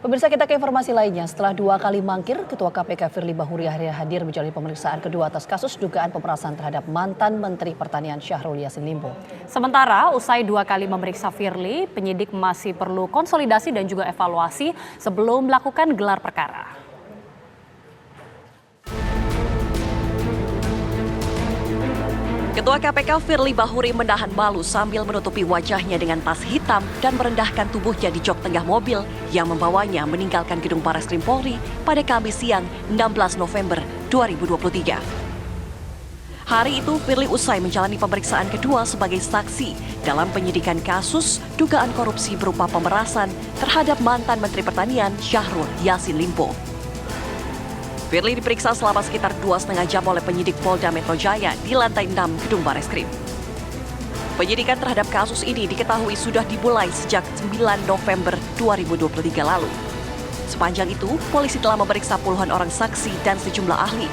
Pemirsa, kita ke informasi lainnya. Setelah 2 kali mangkir, Ketua KPK Firly Bahuri akhirnya hadir menjalani pemeriksaan kedua atas kasus dugaan pemerasan terhadap mantan Menteri Pertanian Syahrul Yassin Limpo. Sementara usai 2 kali memeriksa Firly, penyidik masih perlu konsolidasi dan juga evaluasi sebelum melakukan gelar perkara. Ketua KPK Firly Bahuri menahan malu sambil menutupi wajahnya dengan tas hitam dan merendahkan tubuhnya di jok tengah mobil yang membawanya meninggalkan gedung Barreskrim Polri pada Kamis siang 16 November 2023. Hari itu Firly usai menjalani pemeriksaan kedua sebagai saksi dalam penyidikan kasus dugaan korupsi berupa pemerasan terhadap mantan Menteri Pertanian Syahrul Yassin Limpo. Firly diperiksa selama sekitar 2,5 jam oleh penyidik Polda Metro Jaya di lantai 6 gedung Barreskrim. Penyidikan terhadap kasus ini diketahui sudah dimulai sejak 9 November 2023 lalu. Sepanjang itu, polisi telah memeriksa puluhan orang saksi dan sejumlah ahli.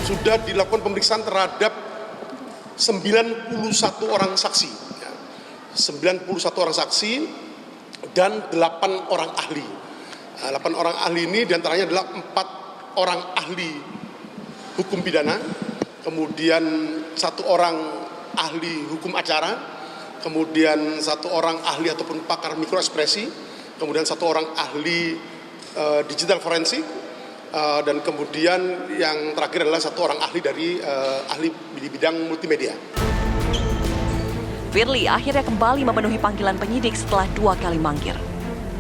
Sudah dilakukan pemeriksaan terhadap 91 orang saksi. 91 orang saksi dan 8 orang ahli. 8 orang ahli ini diantaranya adalah 4 orang ahli hukum pidana, kemudian 1 orang ahli hukum acara, kemudian 1 orang ahli ataupun pakar mikroekspresi, kemudian 1 orang ahli digital forensik, dan kemudian yang terakhir adalah 1 orang ahli dari ahli di bidang multimedia. Firly akhirnya kembali memenuhi panggilan penyidik setelah 2 kali mangkir.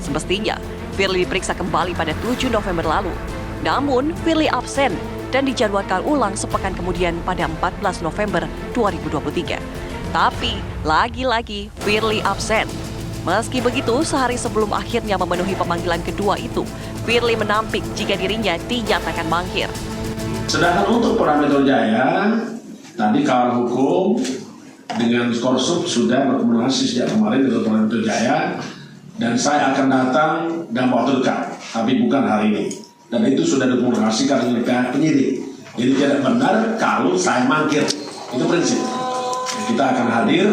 Semestinya, Firly diperiksa kembali pada 7 November lalu. Namun, Firly absen dan dijadwalkan ulang sepekan kemudian pada 14 November 2023. Tapi, lagi-lagi Firly absen. Meski begitu, sehari sebelum akhirnya memenuhi pemanggilan kedua itu, Firly menampik jika dirinya dinyatakan mangkir. Sedangkan untuk Polda Metro Jaya, tadi kawan hukum dengan Korsub sudah berkomunikasi sejak kemarin dengan Polda Metro Jaya, dan saya akan datang dalam waktu dekat, tapi bukan hari ini. Dan itu sudah dikomunikasikan dengan pihak penyidik. Jadi tidak benar kalau saya mangkir. Itu prinsip. Kita akan hadir.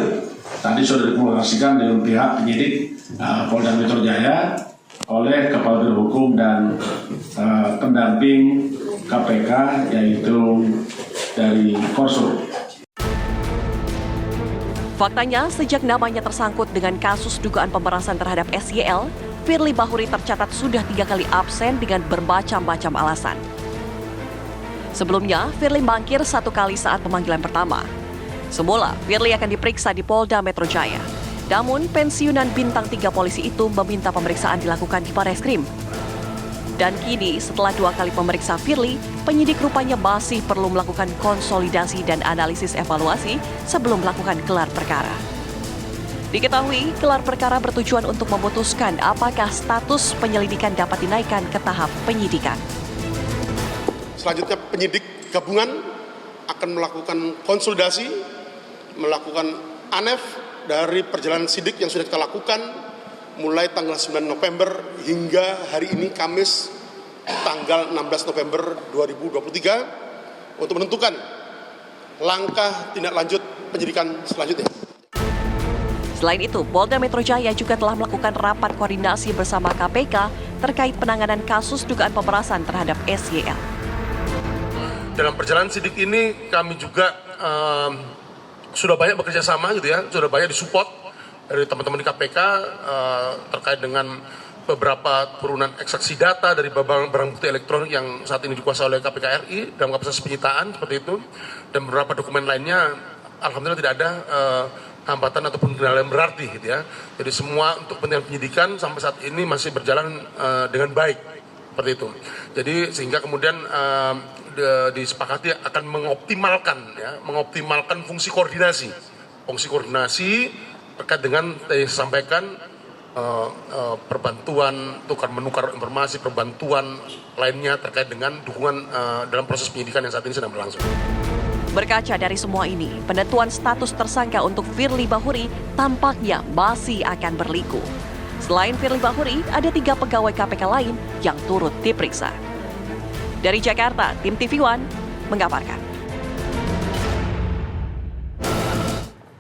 Tadi sudah dikomunikasikan dengan pihak penyidik Polda Metro Jaya oleh Kepala Biro Hukum dan pendamping KPK yaitu dari Korsum. Faktanya, sejak namanya tersangkut dengan kasus dugaan pemerasan terhadap SYL, Firly Bahuri tercatat sudah 3 kali absen dengan bermacam-macam alasan. Sebelumnya, Firly mangkir 1 kali saat pemanggilan pertama. Semula, Firly akan diperiksa di Polda Metro Jaya. Namun, pensiunan bintang 3 polisi itu meminta pemeriksaan dilakukan di Barreskrim. Dan kini, setelah 2 kali memeriksa Firly, penyidik rupanya masih perlu melakukan konsolidasi dan analisis evaluasi sebelum melakukan gelar perkara. Diketahui, gelar perkara bertujuan untuk memutuskan apakah status penyelidikan dapat dinaikkan ke tahap penyidikan. Selanjutnya penyidik gabungan akan melakukan konsolidasi, melakukan ANEF dari perjalanan sidik yang sudah kita lakukan mulai tanggal 9 November hingga hari ini Kamis tanggal 16 November 2023 untuk menentukan langkah tindak lanjut penyidikan selanjutnya. Selain itu, Polda Metro Jaya juga telah melakukan rapat koordinasi bersama KPK terkait penanganan kasus dugaan pemerasan terhadap SYL. Dalam perjalanan sidik ini kami juga sudah banyak bekerja sama gitu ya, sudah banyak disupport dari teman-teman di KPK terkait dengan beberapa turunan ekstraksi data dari barang bukti elektronik yang saat ini dikuasai oleh KPK RI dalam kapasitas penyitaan seperti itu, dan beberapa dokumen lainnya alhamdulillah tidak ada hambatan ataupun kendala yang berarti gitu ya. Jadi semua untuk kepentingan penyidikan sampai saat ini masih berjalan dengan baik seperti itu. Jadi sehingga kemudian disepakati akan mengoptimalkan fungsi koordinasi terkait dengan yang disampaikan perbantuan tukar menukar informasi, perbantuan lainnya terkait dengan dukungan dalam proses penyidikan yang saat ini sedang berlangsung. Berkaca dari semua ini, penentuan status tersangka untuk Firly Bahuri tampaknya masih akan berliku. Selain Firly Bahuri, ada 3 pegawai KPK lain yang turut diperiksa. Dari Jakarta, tim TV One mengabarkan.